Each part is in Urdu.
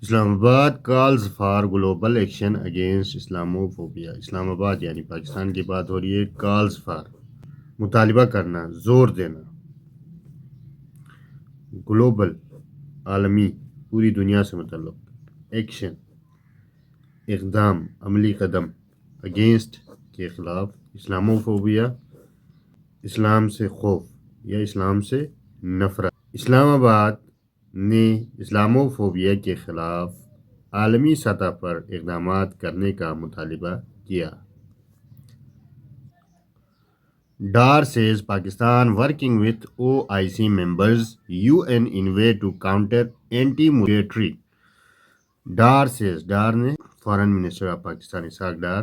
اسلام آباد calls for global action against Islamophobia. Islamabad یعنی پاکستان کی بات ہو رہی ہے. کالز فار مطالبہ کرنا، زور دینا. گلوبل عالمی، پوری دنیا سے متعلق. ایکشن اقدام، عملی قدم. اگینسٹ کے خلاف. اسلاموفوبیا اسلام سے خوف یا اسلام سے نفرت. اسلام آباد نے اسلاموفوبیا کے خلاف عالمی سطح پر اقدامات کرنے کا مطالبہ کیا. Dar says Pakistan working with OIC members UN in way to counter anti-migratory. Dar says، Dar نے foreign minister of Pakistan Ishaq Dar,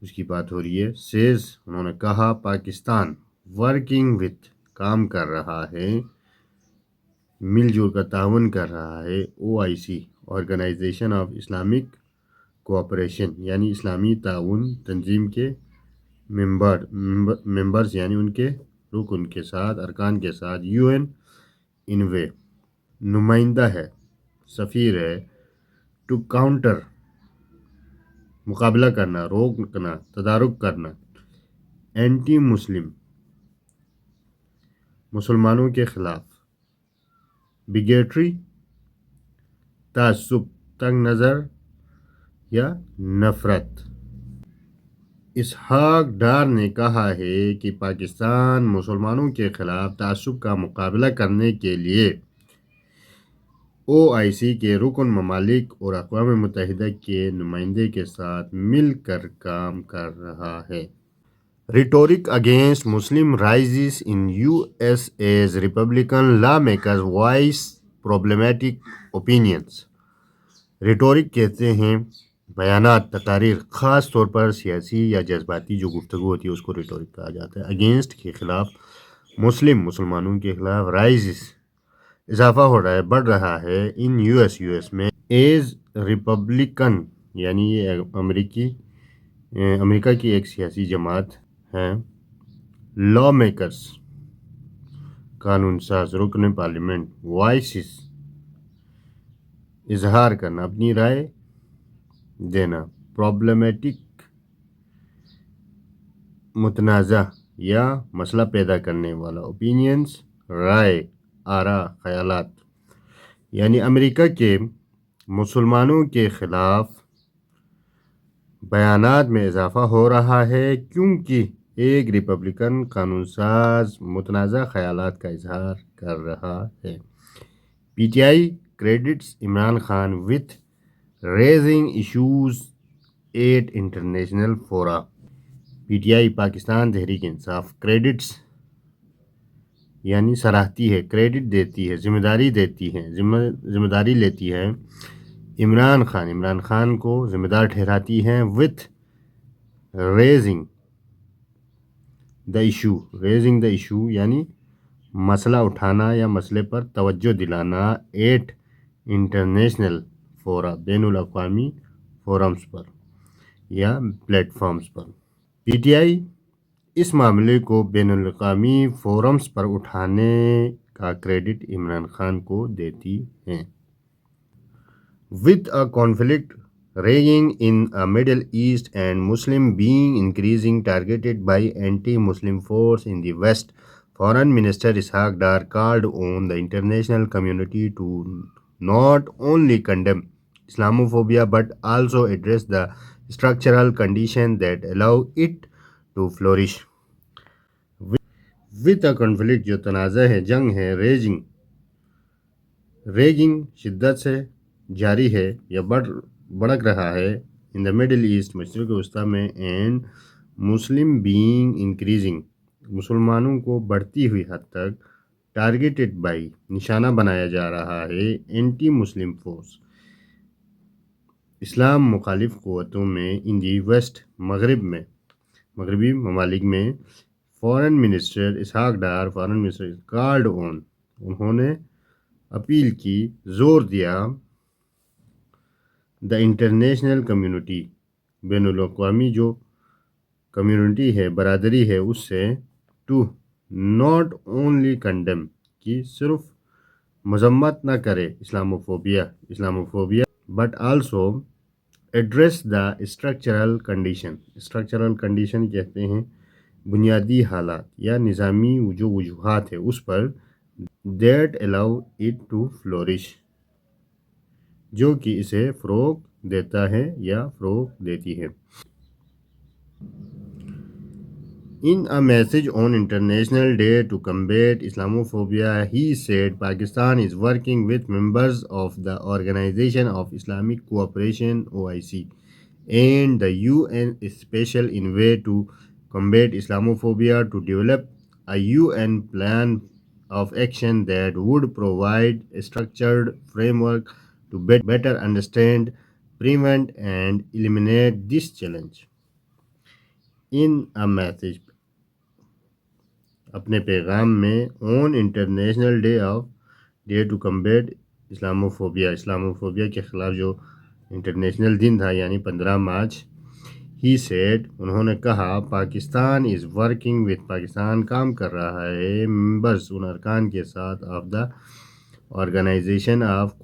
اس کی بات ہو رہی ہے. says انہوں نے کہا پاکستان ورکنگ وتھ کام کر رہا ہے، مل جل کر تعاون کر رہا ہے. OIC organisation of Islamic cooperation یعنی اسلامی تعاون تنظیم کے ممبرز یعنی ان کے رکن کے ساتھ، ارکان کے ساتھ. UN ان وے نمائندہ ہے، سفیر ہے. ٹو کاؤنٹر مقابلہ کرنا، روکنا، تدارک کرنا. اینٹی مسلم مسلمانوں کے خلاف. بگیٹری تعصب، تنگ نظر یا نفرت. اسحاق ڈار نے کہا ہے کہ پاکستان مسلمانوں کے خلاف تعصب کا مقابلہ کرنے کے لیے OIC کے رکن ممالک اور اقوام متحدہ کے نمائندے کے ساتھ مل کر کام کر رہا ہے. Rhetoric against Muslim rises in USA's Republican lawmakers voice problematic opinions. Rhetoric کہتے ہیں بیانات، تقاریر، خاص طور پر سیاسی یا جذباتی جو گفتگو ہوتی ہے اس کو ریٹورک کہا جاتا ہے. اگینسٹ کے خلاف، مسلمانوں کے خلاف. رائزز اضافہ ہو رہا ہے، بڑھ رہا ہے. ان US میں ایز ریپبلکن یعنی یہ امریکہ کی ایک سیاسی جماعت ہے. لا میکرز قانون ساز، رکن پارلیمنٹ. وائسز اظہار کرنا، اپنی رائے دینا. پرابلمیٹک متنازع یا مسئلہ پیدا کرنے والا. اوپینینز رائے، آراء، خیالات. یعنی امریکہ کے مسلمانوں کے خلاف بیانات میں اضافہ ہو رہا ہے کیونکہ ایک ریپبلکن قانون ساز متنازع خیالات کا اظہار کر رہا ہے. PTI credits Imran Khan with raising issues at international fora. PTI Pakistan Tehreek Insaf credits یعنی سراہتی ہے، کریڈٹ دیتی ہے، ذمہ داری دیتی ہے، ذمہ داری لیتی ہے. عمران خان کو ذمہ دار ٹھہراتی ہیں. with raising the issue یعنی مسئلہ اٹھانا یا مسئلے پر توجہ دلانا. ایٹ انٹرنیشنل فورا بین الاقوامی فورمز پر یا پلیٹ فارمز پر. PTI اس معاملے کو بین الاقوامی فورمز پر اٹھانے کا کریڈٹ عمران خان کو دیتی ہیں. with a conflict raging in a Middle East and Muslim being increasing targeted by anti-Muslim force in the West, Foreign Minister Ishaq Dar called on the international community to not only condemn Islamophobia but also address the structural conditions that allow it to flourish. with a conflict جو تنازع ہے، جنگ ہے. ریگنگ شدت سے جاری ہے یا بڑک رہا ہے. ان دا مڈل ایسٹ مشرق وسطیٰ میں. اینڈ مسلم بینگ انکریزنگ مسلمانوں کو بڑھتی ہوئی حد تک. ٹارگیٹڈ بائی نشانہ بنایا جا رہا ہے. اینٹی مسلم فورس اسلام مخالف قوتوں میں. ان دی ویسٹ مغربی ممالک میں. Foreign minister Ishaq Dar called on انہوں نے اپیل کی، زور دیا. دا انٹرنیشنل کمیونٹی بین الاقوامی جو کمیونٹی ہے، برادری ہے، اس سے. ٹو ناٹ اونلی کنڈیم کی صرف مذمت نہ کرے Islamophobia but also address the structural condition کہتے ہیں بنیادی حالات یا نظامی جو وجوہات ہے اس پر that allow it to flourish جو کہ اسے فروغ دیتا ہے یا فروغ دیتی ہے. In a message on International Day to Combat Islamophobia, he said Pakistan is working with members of the Organization of Islamic Cooperation (OIC) and the UN Special Envoy to combat Islamophobia to develop a UN plan of action that would provide a structured framework to better understand, prevent, and eliminate this challenge. In a message اپنے پیغام میں on international day to combat Islamophobia کے خلاف جو انٹرنیشنل دن تھا یعنی 15 مارچ ہی سیڈ انہوں نے کہا Pakistan is working with Pakistan کام کر رہا ہے ممبرز ان ارکان کے ساتھ of the organisation of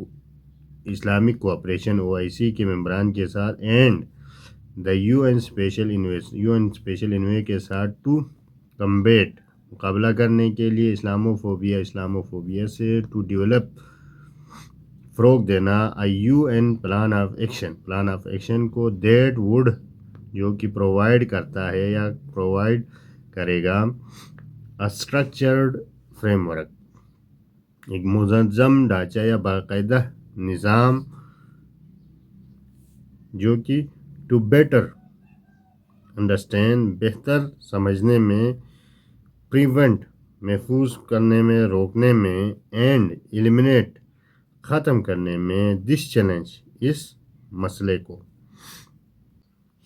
Islamic cooperation OIC کے ممبران کے ساتھ and the UN special envoy کے ساتھ ٹو کمبیٹ مقابلہ کرنے کے لیے اسلاموفوبیا سے ٹو ڈیولپ فروغ دینا UN پلان آف ایکشن کو دیٹ وڈ جو کہ پرووائڈ کرتا ہے یا پرووائڈ کرے گا اسٹرکچرڈ فریم ورک ایک منظم ڈھانچہ یا باقاعدہ نظام جو کہ ٹو بیٹر انڈرسٹینڈ بہتر سمجھنے میں پریونٹ محفوظ کرنے میں روکنے میں اینڈ ایلیمینیٹ ختم کرنے میں دس چیلنج اس مسئلے کو.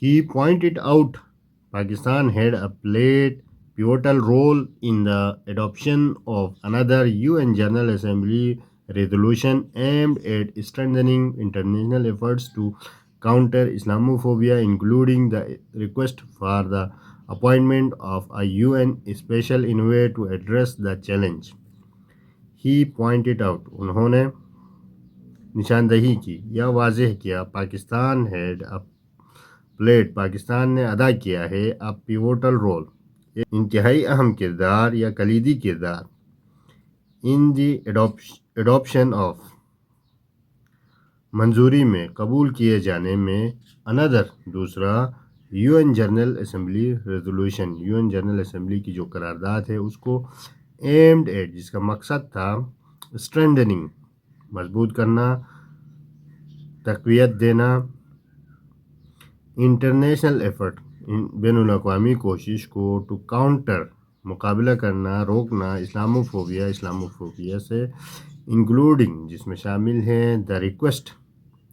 He pointed out Pakistan had played pivotal role in the adoption of another UN General Assembly resolution aimed at strengthening international efforts to counter Islamophobia, including the request for the appointment of a UN special envoy to address the challenge. He pointed out انہوں نے نشاندہی کی یا واضح کیا پاکستان نے ادا کیا ہے پیوٹل رول انتہائی اہم کردار یا کلیدی کردار ان دی ایڈoption آف منظوری میں قبول کیے جانے میں دوسرا UN general assembly resolution UN general assembly کی جو قرارداد ہے اس کو ایمڈ ایٹ جس کا مقصد تھا اسٹرینڈننگ مضبوط کرنا تقویت دینا انٹرنیشنل ایفرٹ بین الاقوامی کوشش کو ٹو کاؤنٹر مقابلہ کرنا روکنا اسلاموفوبیا سے انکلوڈنگ جس میں شامل ہیں دا ریکویسٹ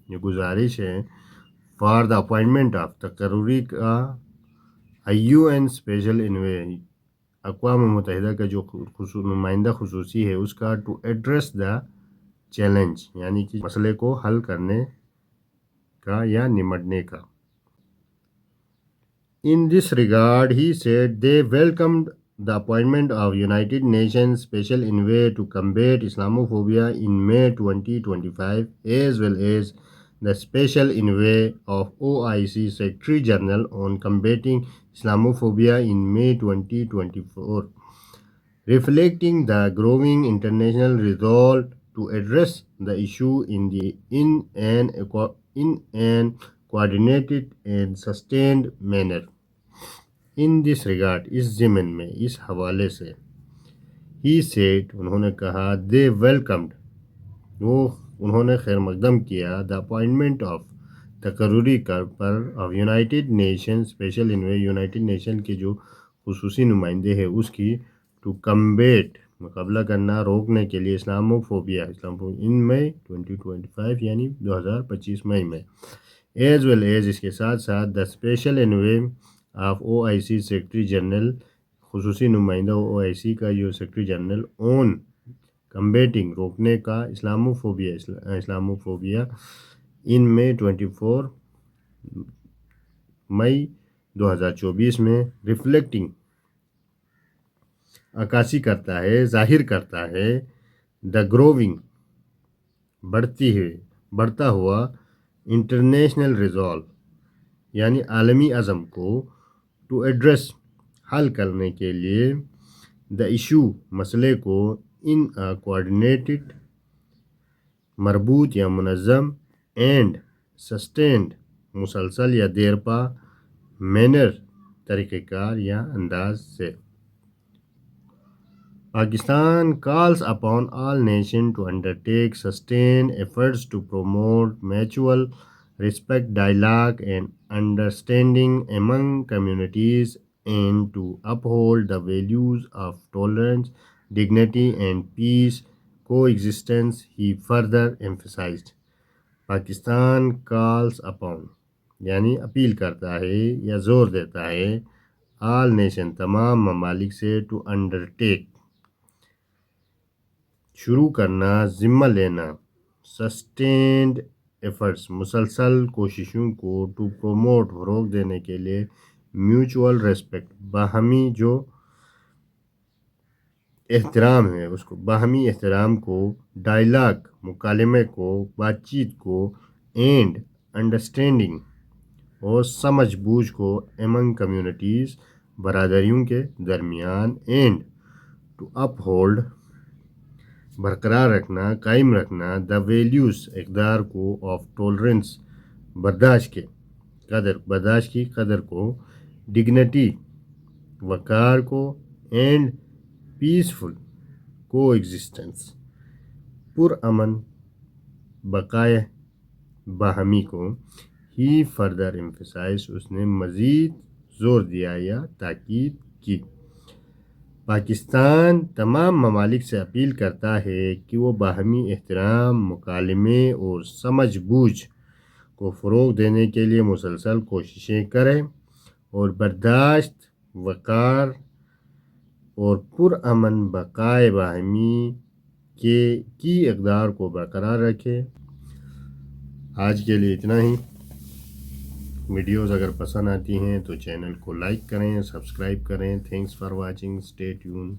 یہ گزارش ہے فار دا اپوائنٹمنٹ آف تقرری کا UN اسپیشل انوے اقوام متحدہ کا جو نمائندہ خصوصی ہے اس کا ٹو ایڈریس دا چیلنج یعنی کہ مسئلے کو حل کرنے کا یا نمٹنے کا. In this regard, he said they welcomed the appointment of United Nations Special Envoy to combat Islamophobia in May 2025, as well as the Special Envoy of OIC Secretary General on combating Islamophobia in May 2024, reflecting the growing international resolve to address the issue in an coordinated and sustained manner. In this regard اس ضمن میں اس حوالے سے he said انہوں نے کہا they welcomed انہوں نے خیر مقدم کیا the appointment of تقرری پر of United Nations Special Envoy United nation کے جو خصوصی نمائندے ہیں اس کی to combat مقابلہ کرنا روکنے کے لیے اسلاموفوبیا ان مئی 2025 یعنی 2025 مئی میں as well as اس کے ساتھ ساتھ the Special Envoy of OIC secretary general خصوصی نمائندہ OIC کا جو سیکرٹری جنرل اون کمبیٹنگ روکنے کا اسلاموفوبیا ان مئی 24 مئی 2024 میں ریفلیکٹنگ عکاسی کرتا ہے ظاہر کرتا ہے دا گروونگ بڑھتا ہوا انٹرنیشنل ریزولو یعنی عالمی عزم کو ٹو ایڈریس حل کرنے کے لیے دا ایشو مسئلے کو ان کوآرڈینیٹڈ مربوط یا منظم اینڈ سسٹینڈ مسلسل یا دیرپا مینر طریقہ کار یا انداز سے Pakistan calls upon all nations to undertake sustained efforts to promote mutual respect, dialogue, and understanding among communities and to uphold the values of tolerance, dignity, and peace coexistence, he further emphasized. Pakistan calls upon یعنی اپیل کرتا ہے یا زور دیتا ہے آل نیشن تمام ممالک سے ٹو انڈرٹیک شروع کرنا ذمہ لینا سسٹینڈ ایفرٹس مسلسل کوششوں کو ٹو پروموٹ فروغ دینے کے لیے میوچول ریسپیکٹ باہمی جو احترام ہے اس کو باہمی احترام کو ڈائلاگ مکالمے کو بات چیت کو اینڈ انڈرسٹینڈنگ اور سمجھ بوجھ کو ایمنگ کمیونٹیز برادریوں کے درمیان اینڈ ٹو اپ ہولڈ برقرار رکھنا قائم رکھنا دا ویلیوز اقدار کو آف ٹولرنس برداشت کی قدر کو ڈگنیٹی وقار کو اینڈ پیسفل کو ایگزسٹنس پرامن بقائے باہمی کو ہی فردر ایمفیسائز اس نے مزید زور دیا یا تاکید کی پاکستان تمام ممالک سے اپیل کرتا ہے کہ وہ باہمی احترام مکالمے اور سمجھ بوجھ کو فروغ دینے کے لیے مسلسل کوششیں کریں اور برداشت وقار اور پرامن بقائے باہمی کی اقدار کو برقرار رکھے. آج کے لیے اتنا ہی. ویڈیوز اگر پسند آتی ہیں تو چینل کو لائک کریں، سبسکرائب کریں. Thanks for watching. Stay tune.